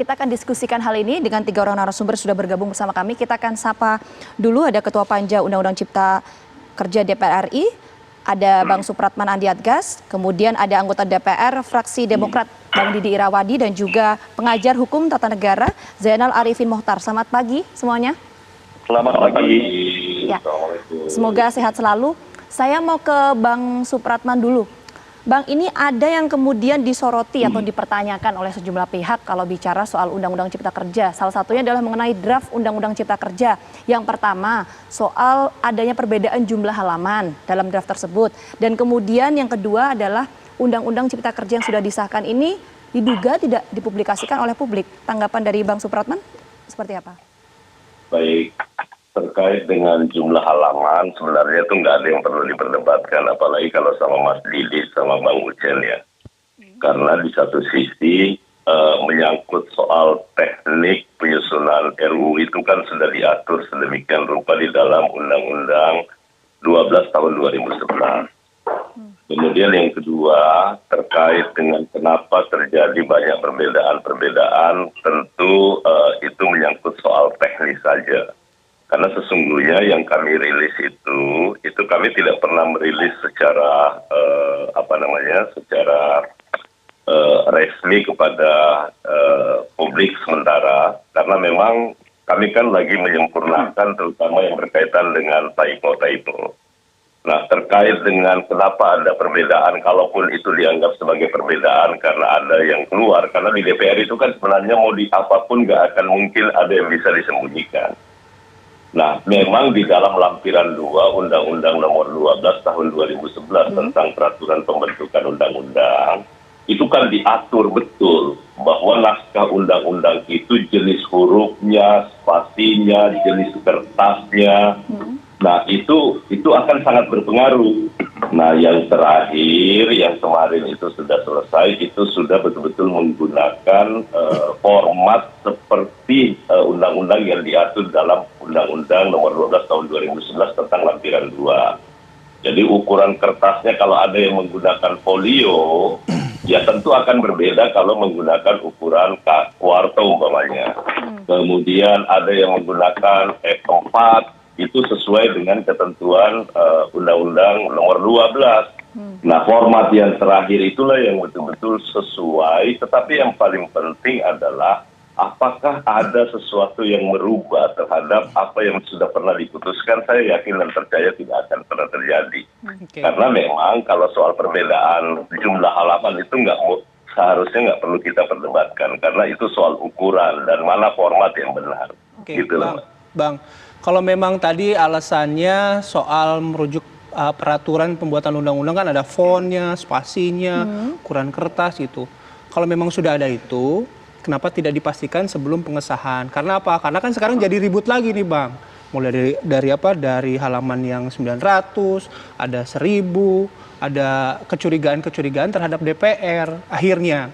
kita akan diskusikan hal ini dengan 3 orang narasumber sudah bergabung bersama kami. Kita akan sapa dulu ada Ketua Panja Undang-Undang Cipta Kerja DPR RI, ada Bang Supratman Andi Adgas, kemudian ada anggota DPR fraksi Demokrat Bang Didi Irawadi dan juga pengajar hukum tata negara Zainal Arifin Mohtar. Selamat pagi semuanya. Selamat pagi. Ya, semoga sehat selalu. Saya mau ke Bang Supratman dulu. Bang, ini ada yang kemudian disoroti atau dipertanyakan oleh sejumlah pihak kalau bicara soal Undang-Undang Cipta Kerja. Salah satunya adalah mengenai draft Undang-Undang Cipta Kerja. Yang pertama, soal adanya perbedaan jumlah halaman dalam draft tersebut. Dan kemudian yang kedua adalah Undang-Undang Cipta Kerja yang sudah disahkan ini diduga tidak dipublikasikan oleh publik. Tanggapan dari Bang Supratman seperti apa? Baik, terkait dengan jumlah halaman sebenarnya itu nggak ada yang perlu diperdebatkan, apalagi kalau sama Mas Didi sama Bang Ucen ya. Karena di satu sisi menyangkut soal teknik penyusunan RUU itu kan sudah diatur sedemikian rupa di dalam Undang-Undang 12 tahun 2011. Kemudian yang kedua terkait dengan kenapa terjadi banyak perbedaan-perbedaan, tentu itu menyangkut soal teknis saja. Karena sesungguhnya yang kami rilis itu kami tidak pernah merilis secara secara resmi kepada publik sementara, karena memang kami kan lagi menyempurnakan terutama yang berkaitan dengan typo-typo. Nah, terkait dengan kenapa ada perbedaan, kalaupun itu dianggap sebagai perbedaan karena ada yang keluar, karena di DPR itu kan sebenarnya mau di apapun nggak akan mungkin ada yang bisa disembunyikan. Nah, memang di dalam lampiran 2 Undang-Undang Nomor 12 Tahun 2011 tentang peraturan pembentukan undang-undang, itu kan diatur betul bahwa naskah undang-undang itu jenis hurufnya, spasinya, jenis kertasnya. Nah, itu akan sangat berpengaruh. Nah, yang terakhir, yang kemarin itu sudah selesai, itu sudah betul-betul menggunakan format seperti undang-undang yang diatur dalam Undang-Undang Nomor 12 Tahun 2011 tentang lampiran 2. Jadi ukuran kertasnya kalau ada yang menggunakan folio, ya tentu akan berbeda kalau menggunakan ukuran kuarto umpamanya. Kemudian ada yang menggunakan E4, itu sesuai dengan ketentuan Undang-Undang Nomor 12. Nah, format yang terakhir itulah yang betul-betul sesuai, tetapi yang paling penting adalah apakah ada sesuatu yang merubah terhadap apa yang sudah pernah diputuskan. Saya yakin dan percaya tidak akan pernah terjadi. Karena memang kalau soal perbedaan jumlah halaman itu seharusnya nggak perlu kita perdebatkan, karena itu soal ukuran dan mana format yang benar. Gitu loh, Bang. Kalau memang tadi alasannya soal merujuk peraturan pembuatan undang-undang kan ada fontnya, spasinya, ukuran kertas gitu. Kalau memang sudah ada itu, kenapa tidak dipastikan sebelum pengesahan? Karena apa? Karena kan sekarang jadi ribut lagi nih, Bang. Mulai dari halaman yang 900, ada 1000, ada kecurigaan-kecurigaan terhadap DPR akhirnya.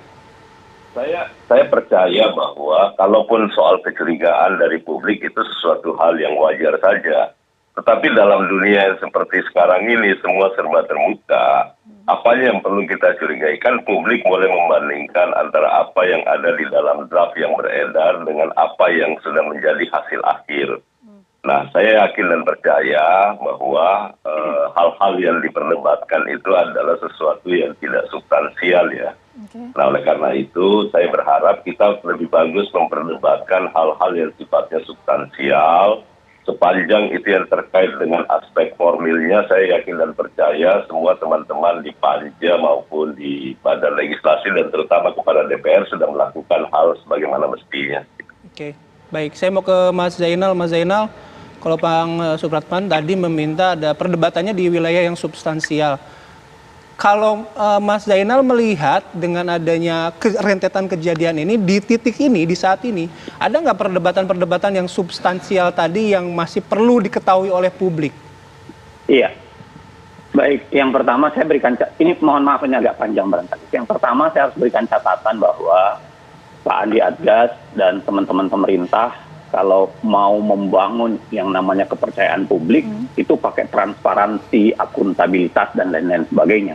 Saya percaya bahwa kalaupun soal kecurigaan dari publik itu sesuatu hal yang wajar saja. Tetapi dalam dunia yang seperti sekarang ini semua serba terbuka. Apa yang perlu kita curigai? Kan publik boleh membandingkan antara apa yang ada di dalam draft yang beredar dengan apa yang sudah menjadi hasil akhir. Nah, saya yakin dan percaya bahwa hal-hal yang diperdebatkan itu adalah sesuatu yang tidak substansial ya. Nah, oleh karena itu saya berharap kita lebih bagus memperdebatkan hal-hal yang sifatnya substansial. Sepanjang itu yang terkait dengan aspek formilnya, saya yakin dan percaya semua teman-teman di Panja maupun di Badan Legislasi dan terutama kepada DPR sudah melakukan hal sebagaimana mestinya. Oke, baik. Saya mau ke Mas Zainal. Mas Zainal, kalau Bang Supratman tadi meminta ada perdebatannya di wilayah yang substansial. Kalau Mas Zainal melihat dengan adanya rentetan kejadian ini, di titik ini, di saat ini, ada nggak perdebatan-perdebatan yang substansial tadi yang masih perlu diketahui oleh publik? Iya. Baik, yang pertama saya berikan, ini mohon maaf ini agak panjang barangkali. Yang pertama saya harus berikan catatan bahwa Pak Andi Adgas dan teman-teman pemerintah kalau mau membangun yang namanya kepercayaan publik, itu pakai transparansi, akuntabilitas, dan lain-lain sebagainya.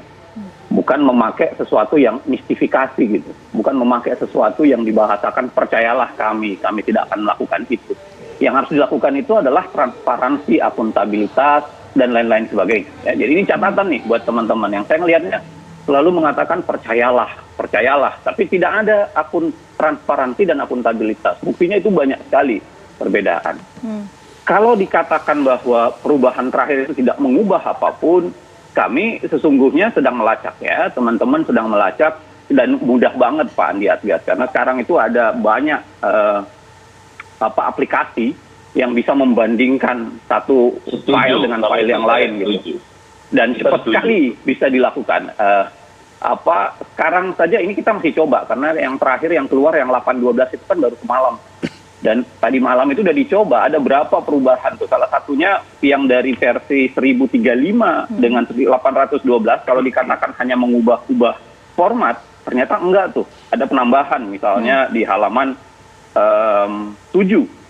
bukan memakai sesuatu yang mistifikasi gitu, bukan memakai sesuatu yang dibahasakan percayalah kami tidak akan melakukan itu. Yang harus dilakukan itu adalah transparansi, akuntabilitas, dan lain-lain sebagainya. Ya, jadi ini catatan nih buat teman-teman yang saya ngelihatnya selalu mengatakan percayalah, tapi tidak ada akun transparansi dan akuntabilitas. Buktinya itu banyak sekali perbedaan. Kalau dikatakan bahwa perubahan terakhir itu tidak mengubah apapun, kami sesungguhnya sedang melacak ya, teman-teman sedang melacak, dan mudah banget Pak Andi Adgas, karena sekarang itu ada banyak aplikasi yang bisa membandingkan satu file dengan file yang lain gitu. Dan cepat sekali bisa dilakukan. Sekarang saja ini kita masih coba, karena yang terakhir yang keluar yang 8.12 itu kan baru semalam. Dan tadi malam itu udah dicoba, ada berapa perubahan tuh. Salah satunya yang dari versi 1035 dengan 812, kalau dikatakan hanya mengubah-ubah format, ternyata enggak tuh. Ada penambahan, misalnya di halaman 7,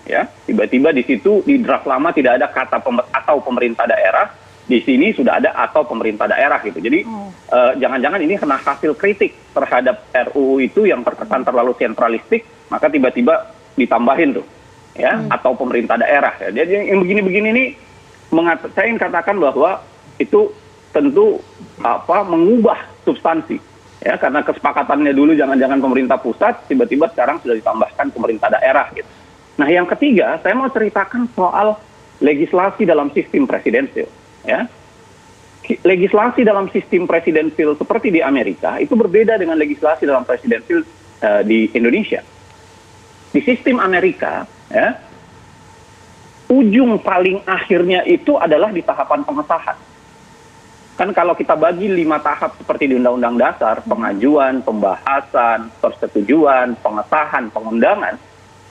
ya. Tiba-tiba di situ, di draft lama tidak ada kata atau pemerintah daerah, di sini sudah ada atau pemerintah daerah gitu. Jadi jangan-jangan ini kena hasil kritik terhadap RUU itu yang terkesan terlalu sentralistik, maka tiba-tiba ditambahin tuh, ya, atau pemerintah daerah. Ya. Jadi yang begini-begini ini, saya ingin katakan bahwa itu tentu mengubah substansi, ya, karena kesepakatannya dulu jangan-jangan pemerintah pusat, tiba-tiba sekarang sudah ditambahkan pemerintah daerah, gitu. Nah, yang ketiga, saya mau ceritakan soal legislasi dalam sistem presidensil, ya. Legislasi dalam sistem presidensil seperti di Amerika itu berbeda dengan legislasi dalam presidensil di Indonesia. Di sistem Amerika, ya, ujung paling akhirnya itu adalah di tahapan pengesahan. Kan kalau kita bagi 5 tahap seperti di Undang-Undang Dasar, pengajuan, pembahasan, persetujuan, pengesahan, pengundangan,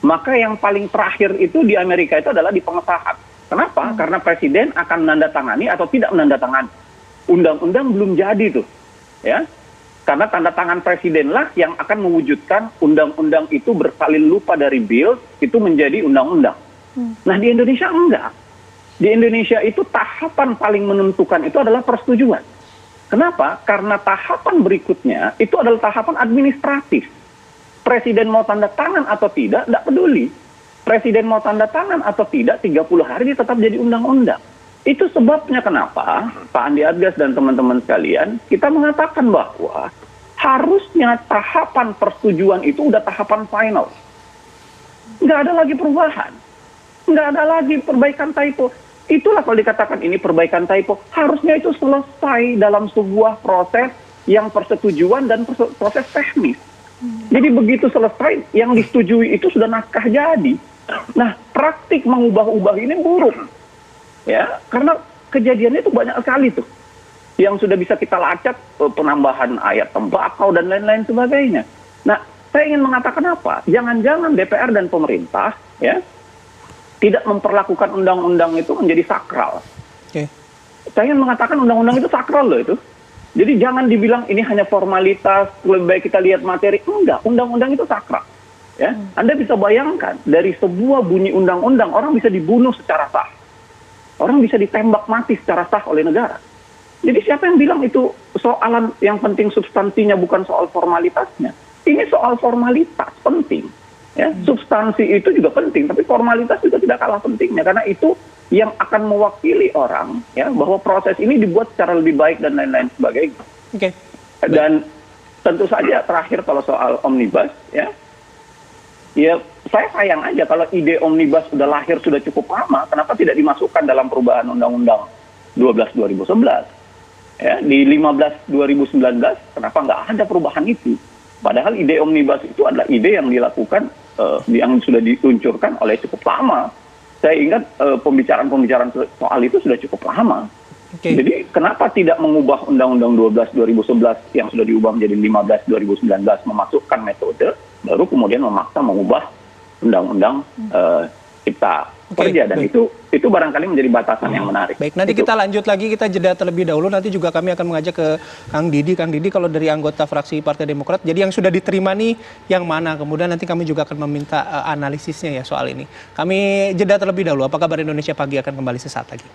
maka yang paling terakhir itu di Amerika itu adalah di pengesahan. Kenapa? Karena presiden akan menandatangani atau tidak menandatangani. Undang-undang belum jadi tuh, ya. Karena tanda tangan presidenlah yang akan mewujudkan undang-undang itu bersalin lupa dari bill itu menjadi undang-undang. Nah, di Indonesia enggak. Di Indonesia itu tahapan paling menentukan itu adalah persetujuan. Kenapa? Karena tahapan berikutnya itu adalah tahapan administratif. Presiden mau tanda tangan atau tidak peduli. Presiden mau tanda tangan atau tidak, 30 hari dia tetap jadi undang-undang. Itu sebabnya kenapa Pak Andi Adgas dan teman-teman sekalian, kita mengatakan bahwa harusnya tahapan persetujuan itu udah tahapan final. Nggak ada lagi perubahan. Nggak ada lagi perbaikan typo. Itulah kalau dikatakan ini perbaikan typo, harusnya itu selesai dalam sebuah proses yang persetujuan dan proses teknis. Jadi begitu selesai, yang disetujui itu sudah naskah jadi. Nah, praktik mengubah-ubah ini buruk. Ya, karena kejadiannya itu banyak sekali tuh yang sudah bisa kita lacak, penambahan ayat tembakau dan lain-lain sebagainya. Nah, saya ingin mengatakan apa? Jangan-jangan DPR dan pemerintah, ya, tidak memperlakukan undang-undang itu menjadi sakral. Saya ingin mengatakan undang-undang itu sakral loh itu. Jadi jangan dibilang ini hanya formalitas, lebih baik kita lihat materi. Enggak, undang-undang itu sakral. Ya, Anda bisa bayangkan dari sebuah bunyi undang-undang orang bisa dibunuh secara sah. Orang bisa ditembak mati secara sah oleh negara. Jadi siapa yang bilang itu soalan yang penting substansinya bukan soal formalitasnya? Ini soal formalitas penting. Ya, substansi itu juga penting, tapi formalitas juga tidak kalah pentingnya karena itu yang akan mewakili orang, ya, bahwa proses ini dibuat secara lebih baik dan lain-lain sebagainya. Dan tentu saja terakhir kalau soal omnibus, ya saya sayang aja kalau ide omnibus sudah lahir sudah cukup lama, kenapa tidak dimasukkan dalam perubahan Undang-Undang 12/2011? Ya, di 15/2019, kenapa nggak ada perubahan itu? Padahal ide omnibus itu adalah ide yang dilakukan, yang sudah diluncurkan oleh cukup lama. Saya ingat pembicaraan-pembicaraan soal itu sudah cukup lama. Jadi kenapa tidak mengubah Undang-Undang 12/2011 yang sudah diubah menjadi 15/2019 memasukkan metode, baru kemudian memaksa mengubah Undang-Undang Cipta Kerja, dan itu barangkali menjadi batasan yang menarik. Baik, nanti kita lanjut lagi, kita jeda terlebih dahulu. Nanti juga kami akan mengajak ke Kang Didi. Kang Didi, kalau dari anggota fraksi Partai Demokrat, jadi yang sudah diterima nih yang mana? Kemudian nanti kami juga akan meminta analisisnya ya soal ini. Kami jeda terlebih dahulu. Apa kabar Indonesia Pagi akan kembali sesaat lagi.